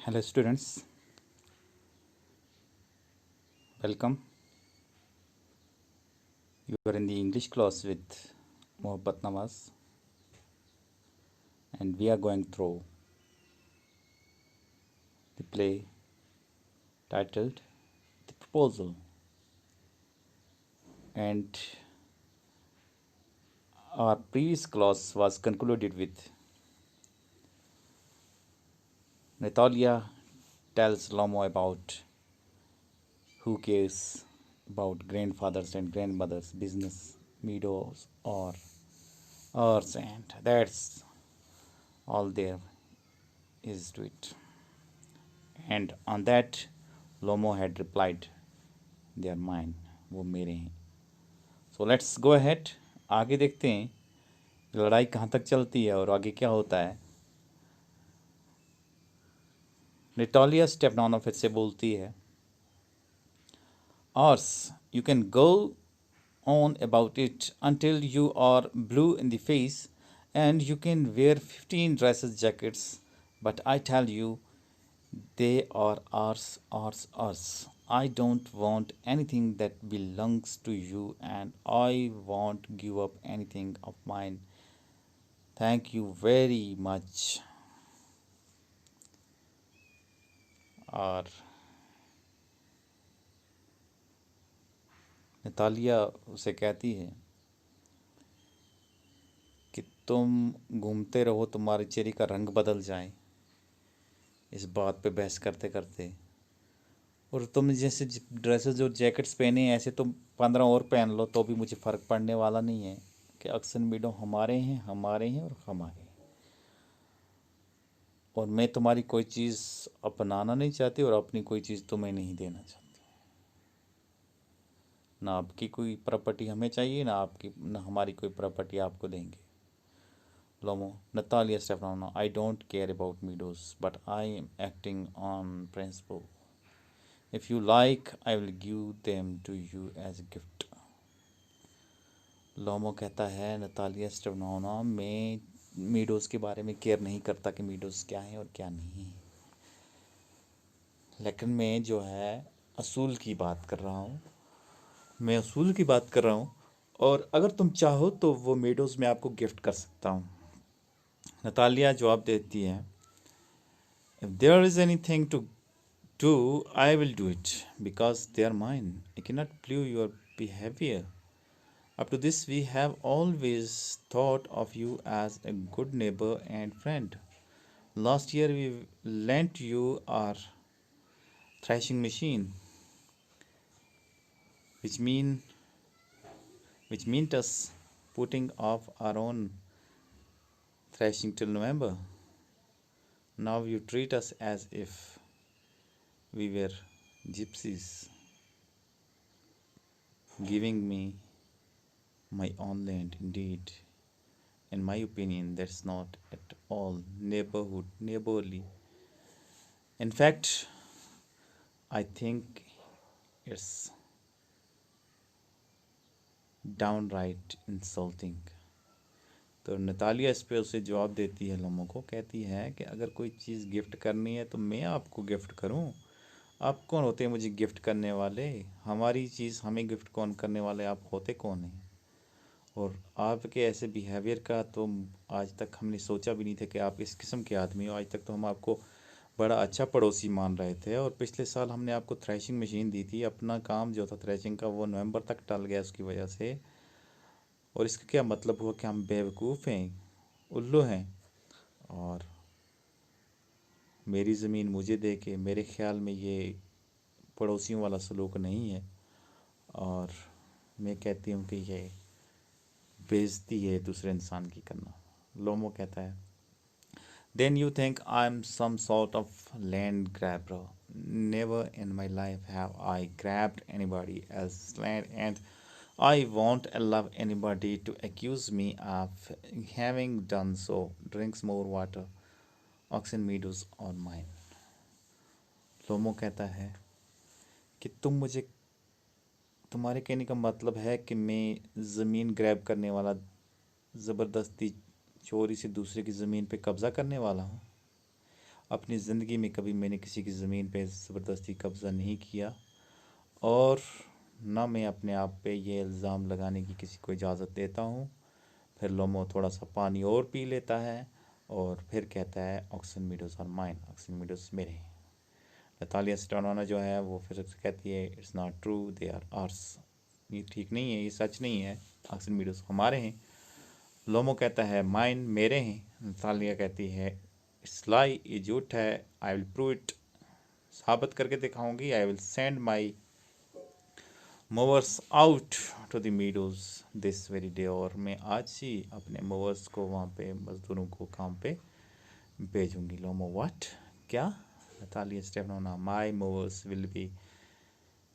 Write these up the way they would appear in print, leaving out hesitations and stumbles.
Hello, students. Welcome. You are in the English class with Mohabbat Nawaz, and we are going through the play titled The Proposal. And our previous class was concluded with Natalia tells Lomo about who cares about grandfathers and grandmothers' business, meadows, or earths, and that's all there is to it. And on that, Lomo had replied, "They are mine, वो मेरे हैं." So let's go ahead, आगे देखते हैं लड़ाई कहाँ तक चलती है और आगे क्या होता है। नेटोलिया स्टेफानोव फिर से बोलती है, "Ars, you can go on about it until you are blue in the face and you can wear 15 dresses jackets, but I tell you, they are ours, ours, ours. I don't want anything that belongs to you and I won't give up anything of mine. Thank you very much." और Natalia उसे कहती है कि तुम घूमते रहो, तुम्हारे चेहरे का रंग बदल जाए इस बात पे बहस करते करते, और तुम जैसे ड्रेसेस और जैकेट्स पहने हैं ऐसे तुम 15 और पहन लो तो भी मुझे फ़र्क पड़ने वाला नहीं है कि अक्सन मीडो हमारे हैं, हमारे हैं और हमारे हैं। और मैं तुम्हारी कोई चीज़ अपनाना नहीं चाहती और अपनी कोई चीज़ तुम्हें नहीं देना चाहती। ना आपकी कोई प्रॉपर्टी हमें चाहिए, ना हमारी कोई प्रॉपर्टी आपको देंगे। Lomo, Natalia Stefanovna, I don't care about meadows, but I am acting on principle. If you like, I will give them to you as a gift. लोमो कहता है, नतालिया स्टेफानोना, मैं मीडोज़ के बारे में केयर नहीं करता कि मीडोज़ क्या है और क्या नहीं है, लेकिन मैं जो है असूल की बात कर रहा हूँ, मैं असूल की बात कर रहा हूँ, और अगर तुम चाहो तो वो मीडोज़ मैं आपको गिफ्ट कर सकता हूँ। नतालिया जवाब देती है, "If there is anything to do, I will do it, because they are mine. I cannot believe your behavior. Up to this, we have always thought of you as a good neighbor and friend. Last year, we lent you our threshing machine, which mean which meant us putting off our own threshing till November. Now you treat us as if we were gypsies, giving me my own land. Indeed, in my opinion, that's not at all neighborly. In fact, I think it's downright insulting." तो Natalia इस पे उसे जवाब देती है, लोमो को कहती है कि अगर कोई चीज़ गिफ्ट करनी है तो मैं आपको गिफ्ट करूं, आप कौन होते हैं मुझे गिफ्ट करने वाले? हमारी चीज़ हमें गिफ्ट कौन करने वाले? आप होते कौन हैं? और आपके ऐसे बिहेवियर का तो आज तक हमने सोचा भी नहीं था कि आप इस किस्म के आदमी हो। आज तक तो हम आपको बड़ा अच्छा पड़ोसी मान रहे थे, और पिछले साल हमने आपको थ्रेशिंग मशीन दी थी। अपना काम जो था थ्रेशिंग का वो नवंबर तक टल गया उसकी वजह से, और इसका क्या मतलब हुआ कि हम बेवकूफ़ हैं, उल्लू हैं, और मेरी ज़मीन मुझे दे के, मेरे ख्याल में ये पड़ोसियों वाला सलूक नहीं है, और मैं कहती हूँ कि ये बेइज्जती है दूसरे इंसान की करना। लोमो कहता है, "Then you think I'm some sort of land grabber. Never in my life have I grabbed anybody else's land, and I won't allow anybody to accuse me of having done so. Drinks more water. Oxen meadows on mine." लोमो कहता है कि तुम्हारे कहने का मतलब है कि मैं ज़मीन ग्रैब करने वाला, ज़बरदस्ती चोरी से दूसरे की ज़मीन पे कब्ज़ा करने वाला हूँ? अपनी ज़िंदगी में कभी मैंने किसी की ज़मीन पे ज़बरदस्ती कब्ज़ा नहीं किया, और ना मैं अपने आप पे ये इल्ज़ाम लगाने की किसी को इजाज़त देता हूँ। फिर लोमो थोड़ा सा पानी और पी लेता है और फिर कहता है Oxen Meadows are mine, Oxen Meadows मेरे हैं। नतालिया स्टानोना जो है वो फिर कहती है it's not true, they are ours, ये ठीक नहीं है, ये सच नहीं है, ऑक्सन मीडोज हमारे हैं। लोमो कहता है माइन मेरे हैं। नतालिया कहती है इट्स लाई, ये झूठ है, आई विल प्रूव इट, साबित करके दिखाऊंगी, I will send my mowers out to the meadows this very day, और मैं आज ही अपने मूवर्स को वहाँ पे मजदूरों को काम पे भेजूंगी। लोमो व्हाट, क्या? Natalia Stepanovna my movers will be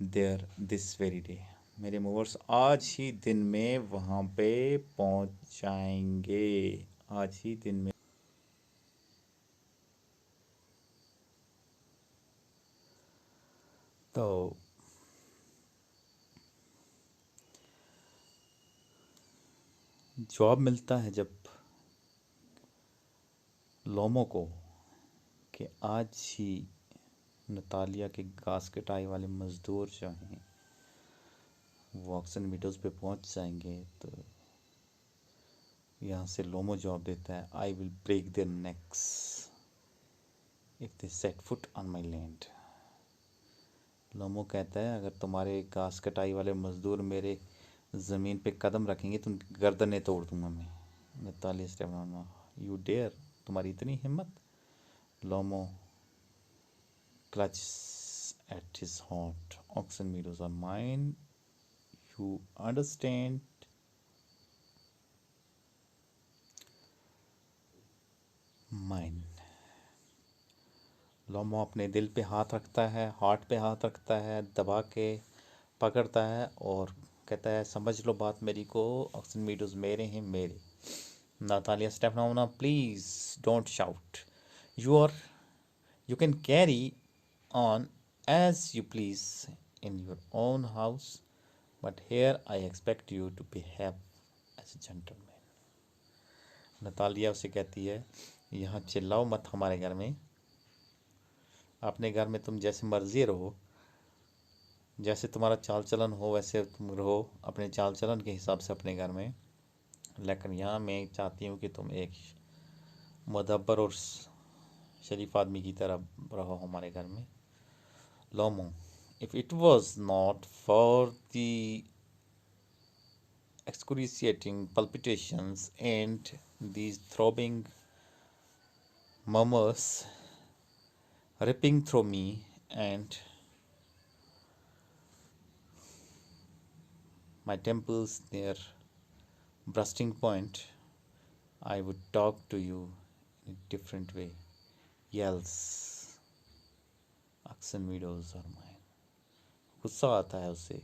there this very day, मेरे मूवर्स आज ही दिन में वहाँ पे पहुँच जाएंगे, आज ही दिन में। तो जवाब मिलता है जब लोमो को कि आज ही नतालिया के घास कटाई वाले मज़दूर जो हैं वो ऑक्सन मीडोज़ पे पहुंच जाएंगे, तो यहाँ से लोमो जवाब देता है I will break there necks if they set foot on my land. Lomov कहता है अगर तुम्हारे घास कटाई वाले मज़दूर मेरे ज़मीन पे कदम रखेंगे तो उनकी गर्दनें तोड़ दूंगा मैं। नतालिया स्टेफानोना यू डेयर, तुम्हारी इतनी हिम्मत? लोमो clutches at his heart. Oxen meadows are mine. You understand? Mine. लोमो अपने दिल पे हाथ रखता है, हार्ट पे हाथ रखता है, दबा के पकड़ता है और कहता है समझ लो बात मेरी को, ऑक्सन मीडोज मेरे हैं मेरे। Natalia Stepanovna please don't shout, you are you can carry on as you please in your own house, but here I expect you to behave as a gentleman. Natalia उसे कहती है यहाँ चिल्लाओ मत हमारे घर में, अपने घर में तुम जैसे मर्जी रहो, जैसे तुम्हारा चाल चलन हो वैसे तुम रहो अपने चाल चलन के हिसाब से अपने घर में, लेकिन यहाँ मैं चाहती हूँ कि तुम एक मुदब्बर और शरीफ आदमी की तरह रहो हमारे घर में। लोमो, if it was not for the excruciating palpitations and these throbbing murmurs ripping through me and my temples near bursting point, I would talk to you in a different way. Yells, oxen meadows are mine. गुस्सा आता है उससे,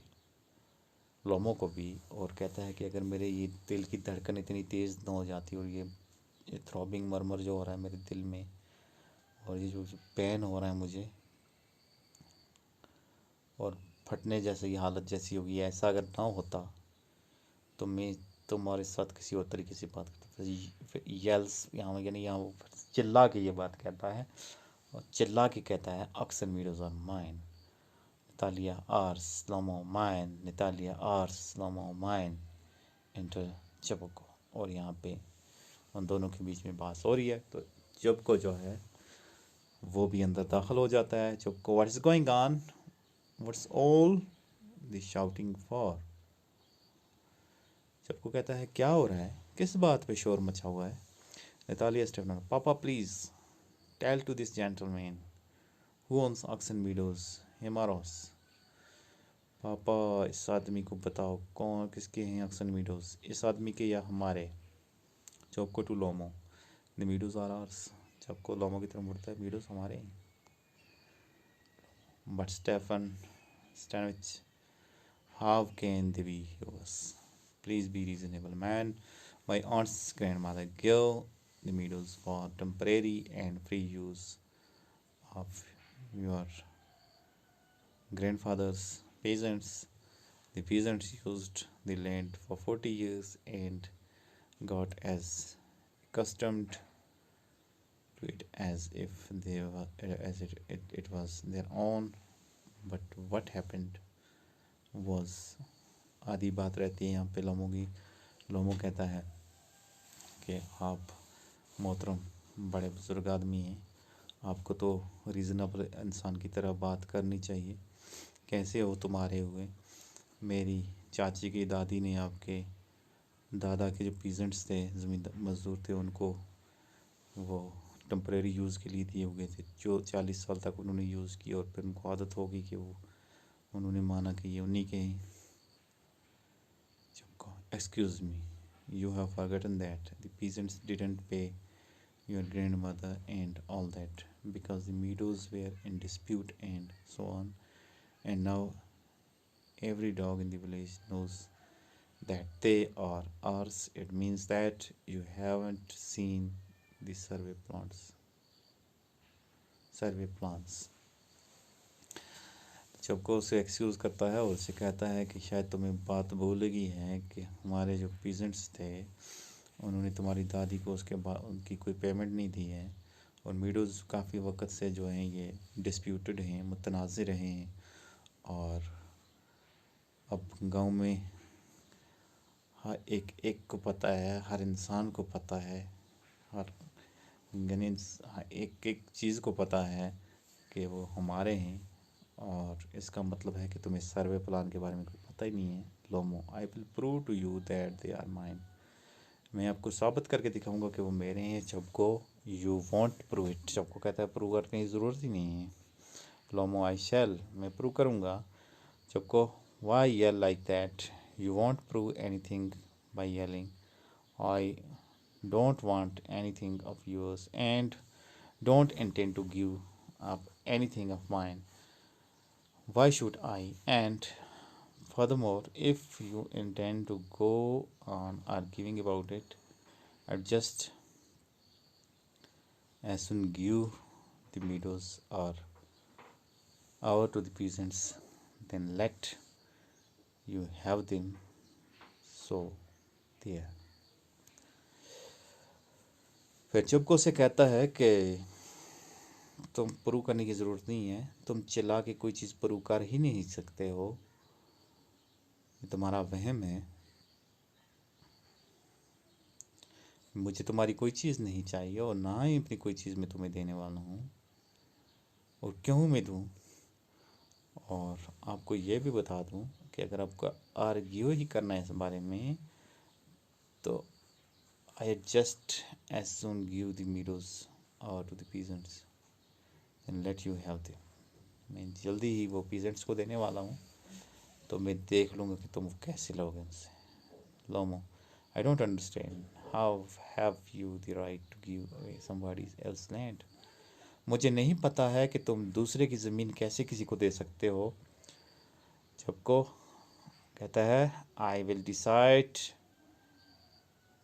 लोमो को भी, और कहता है कि अगर मेरे ये दिल की धड़कन इतनी तेज़ ना हो जाती और ये थ्रॉबिंग मरमर जो हो रहा है मेरे दिल में और ये जो पेन हो रहा है मुझे और फटने जैसी हालत जैसी होगी, ऐसा अगर ना होता तो मैं तुम्हारे साथ किसी और तरीके से बात करता। फिर येल्स यहाँ यानी यहाँ वो चिल्ला के ये बात कहता है और चिल्ला के कहता है Oxen Meadows are mine, Natalia R. Slomo Mine, Natalia R. Slomo Mine, इंटर जब को, और यहाँ पे उन दोनों के बीच में बात हो रही है। तो जब को जो है वो भी अंदर दाखिल हो जाता है। जब को what is going on, what's all the shouting for. जब को कहता है क्या हो रहा है, किस बात पे शोर मचा हुआ है। नतालिया स्टेफनोना, पापा please tell to this gentleman who owns Oxen meadows हिमारोस, पापा इस आदमी को बताओ कौन किसके हैं ऑक्सन मीडोज, इस आदमी के या हमारे। Chubukov to Lomov, the meadows are ours, Chubukov Lomov की तरफ मुड़ता है, मीडोज हमारे हैं। But Stepan Stepanovich, how can they be yours, please be reasonable man, my aunt's grandmother gave the meadows for temporary and free use of your grandfather's peasants. The peasants used the land for 40 years and got as accustomed to it as if they were, as it was their own. But what happened was, आधी बात रहती है यहाँ पे लोमो की। लोमो कहता है कि आप मोहतरम बड़े बुज़ुर्ग आदमी हैं, आपको तो रीज़नेबल इंसान की तरह बात करनी चाहिए। कैसे हो तुम्हारे हुए? मेरी चाची की दादी ने आपके दादा के जो पीजेंट्स थे, ज़मीन मज़दूर थे, उनको वो टेम्परेरी यूज़ के लिए दिए हुए थे, जो 40 साल तक उन्होंने यूज़ किया और फिर उनको आदत हो गई कि वो उन्होंने माना कि ये उन्हीं के हैं। Excuse me, you have forgotten that the peasants didn't pay your grandmother and all that because the meadows were in dispute and so on. And now every dog in the village knows that they are ours. It means that you haven't seen the survey plans. सबको उसे excuse करता है और उसे कहता है कि शायद तुम्हें बात भूलगी है कि हमारे जो पीजेंट्स थे, उन्होंने तुम्हारी दादी को उसके बाद उनकी कोई पेमेंट नहीं दी है, और मीडोज़ काफ़ी वक्त से जो हैं ये डिस्प्यूटेड हैं, मुतनाज़ हैं। और अब गांव में हर एक को पता है, हर इंसान को पता है, हर यानी एक चीज़ को पता है कि वो हमारे हैं। और इसका मतलब है कि तुम्हें सर्वे प्लान के बारे में कोई पता ही नहीं है। Lomov, I will prove to you that they are mine. मैं आपको साबित करके दिखाऊंगा कि वो मेरे हैं। सबको, यू वॉन्ट प्रूव इट। सबको कहता है प्रूव करने की ज़रूरत ही नहीं है। लोमो, आई शैल, मैं प्रूव करूँगा। सबको, why yell like that? You won't prove anything by yelling. I don't want anything of yours and don't intend to give up anything of mine. Why should I? And furthermore, if you intend to go on arguing about it, I'd just as soon give the meadows or over to the peasants than let you have them. So there. फिर चुपको से कहता है कि तुम prove करने की ज़रूरत नहीं है, तुम चिल्ला के कोई चीज़ प्रूव कर ही नहीं सकते हो, ये तुम्हारा वहम है। मुझे तुम्हारी कोई चीज़ नहीं चाहिए और ना ही अपनी कोई चीज़ मैं तुम्हें देने वाला हूँ, और क्यों मैं दूँ। और आपको ये भी बता दूँ कि अगर आपको आर्ग्यू ही करना है इस बारे में, तो I just as soon give the meadows और to the peasants and let you have them. मैं जल्दी ही वो पीजेंट्स को देने वाला हूँ, तो मैं देख लूँगा कि तुम कैसे लोगे उनसे। Lomov, I don't understand, how have you the right to give away somebody else land? मुझे नहीं पता है कि तुम दूसरे की ज़मीन कैसे किसी को दे सकते हो। सबको कहता है, I will decide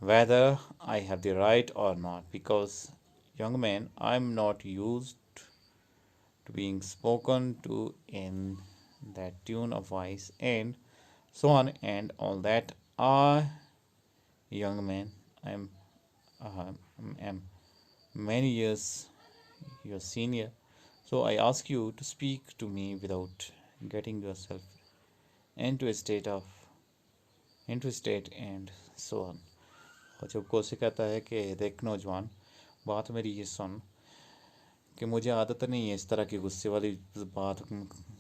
whether I have the right or not, because young man, I'm not used to being spoken to in that tune of voice and so on and all that. I, young man, am many years your senior, so I ask you to speak to me without getting yourself into a state and so on. और जब कोसे कहता है कि देख नौजवान, बात मेरी ये सुन कि मुझे आदत नहीं है इस तरह की गुस्से वाली बात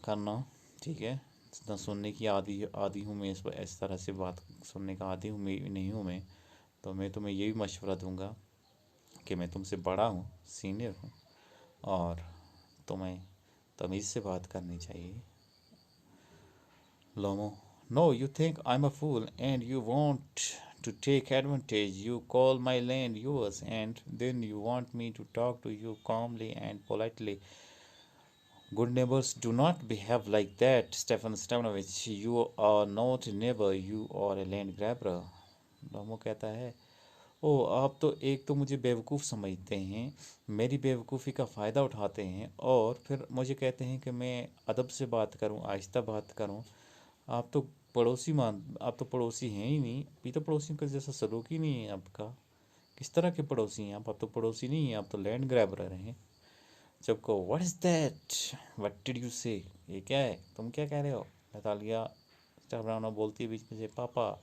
करना, ठीक है ना? सुनने की आदि हूँ मैं, इस तरह से बात सुनने का आदि हूँ मैं नहीं हूँ मैं। तो मैं तुम्हें ये भी मशवरा दूंगा कि मैं तुमसे बड़ा हूँ, सीनियर हूँ, और तुम्हें तमीज़ से बात करनी चाहिए। Lomov, no, you think I am a fool and you want to take advantage. You call my land yours, and then you want me to talk to you calmly and politely. Good neighbors do not behave like that, Stefan Stefanovich. You are not a neighbor, you are a land grabber. लोमो कहता है, ओ आप तो एक तो मुझे बेवकूफ़ समझते हैं, मेरी बेवकूफ़ी का फ़ायदा उठाते हैं, और फिर मुझे कहते हैं कि मैं अदब से बात करूं, आहिस्ता बात करूं। आप तो पड़ोसी हैं ही नहीं, अभी तो पड़ोसियों का जैसा सलूक ही नहीं है आपका। किस तरह के पड़ोसी हैं आप तो पड़ोसी नहीं हैं, आप तो लैंड ग्रैबर हैं। जब को what is that, what did you से, ये क्या है, तुम क्या कह रहे हो। नतालिया स्टेफानोवा बोलती है बीच में से, papa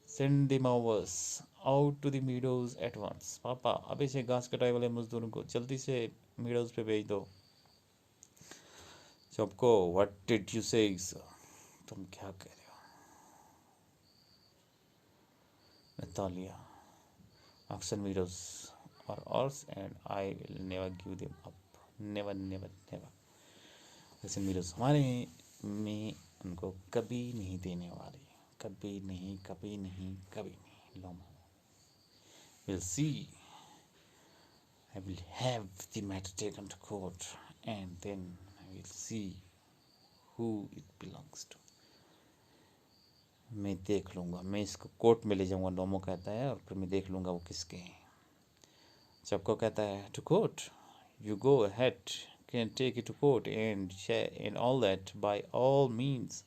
send the mowers out to the meadows at once. पापा अभी से घास कटाई वाले मजदूरों को जल्दी से मीडोज पे भेज दो। सबको व्हाट डिड यू से, तुम क्या कह रहे हो। Natalia oxen meadows or ours and I will never give them up, never never never। oxen meadows हमारे में उनको कभी नहीं देने वाली, कभी नहीं कभी नहीं कभी नहीं। लोमो we'll see, I will have the matter taken to court and then I will see who it belongs to। मैं देख लूँगा, मैं इसको कोर्ट में ले जाऊँगा, लोमो कहता है, और फिर मैं देख लूँगा वो किसके हैं। सबको कहता है to court, you go ahead, can take it to court and all that, by all means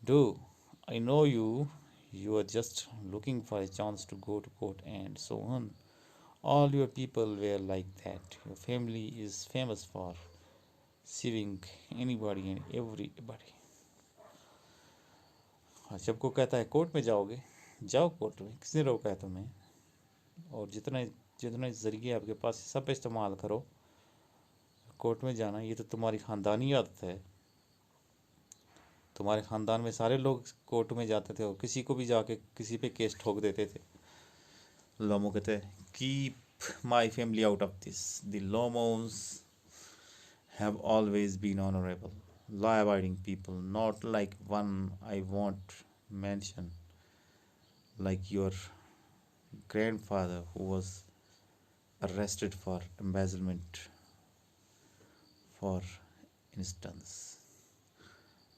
do. I know you, you are just looking for a chance to go to court and so on. All your people were like that. Your family is famous for suing anybody and everybody। हाँ, सबको कहता है court में जाओगे, जाओ court में, किसने रोका है तुम्हें, और जितना जितना ज़रिए आपके पास सब इस्तेमाल करो कोर्ट में जाना। ये तो तुम्हारी ख़ानदानी आदत है, तुम्हारे ख़ानदान में सारे लोग कोर्ट में जाते थे और किसी को भी जाके किसी पे केस ठोक देते थे। लोमो कहते हैं keep my family out of this, the Lomovs have always been honourable, law abiding people, not like one I want mention, like your grandfather who was arrested for embezzlement, for instance।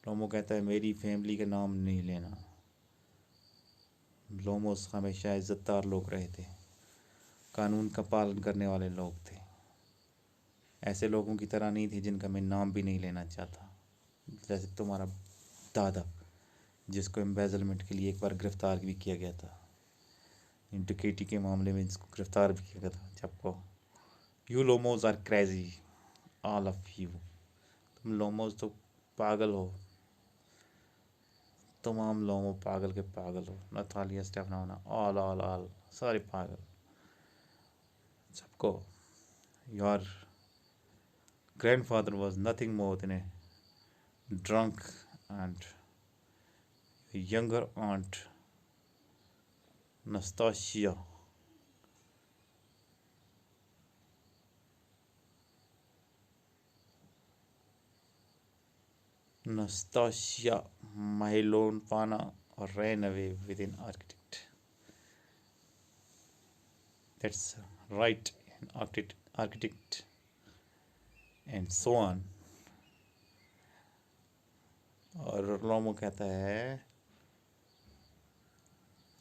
लोमो कहता है मेरी family का नाम नहीं लेना। लोमोस हमेशा इज्जतदार लोग रहे थे, कानून का पालन करने वाले लोग थे, ऐसे लोगों की तरह नहीं थे जिनका मैं नाम भी नहीं लेना चाहता। जैसे तुम्हारा दादा, जिसको एम्बेजलमेंट के लिए एक बार गिरफ्तार भी किया गया था, डकैती के मामले में इसको गिरफ्तार भी किया गया था। सबको you Lomovs are crazy, all of you, तुम लोमोज तो पागल हो, तमाम लोमो पागल के पागल हो। नतालिया स्टेफानोवा ऑल ऑल ऑल, सारे पागल। सबको your grandfather was nothing more than a drunk, and a younger aunt Nastasia Mahilonpana ran away with an architect, that's right, an architect and so on। और लोमो कहता है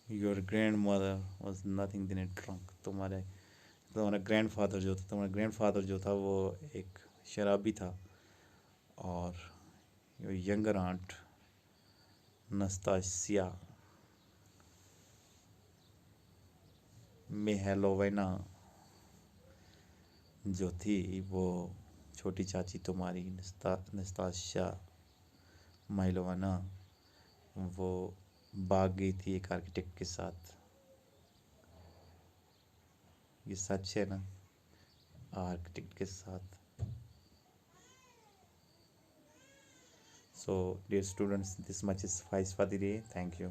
your grandmother was nothing than a drunk, तुम्हारा grandfather जो था वो एक शराबी था, और your younger aunt Nastasya Mikhailovna जो थी, वो छोटी चाची तुम्हारी नस्तासिया माइलोवाना, वो भाग गई थी एक आर्किटेक्ट के साथ। ये सच है ना, आर्किटेक्ट के साथ। So dear students, this much is suffice for the day. Thank you.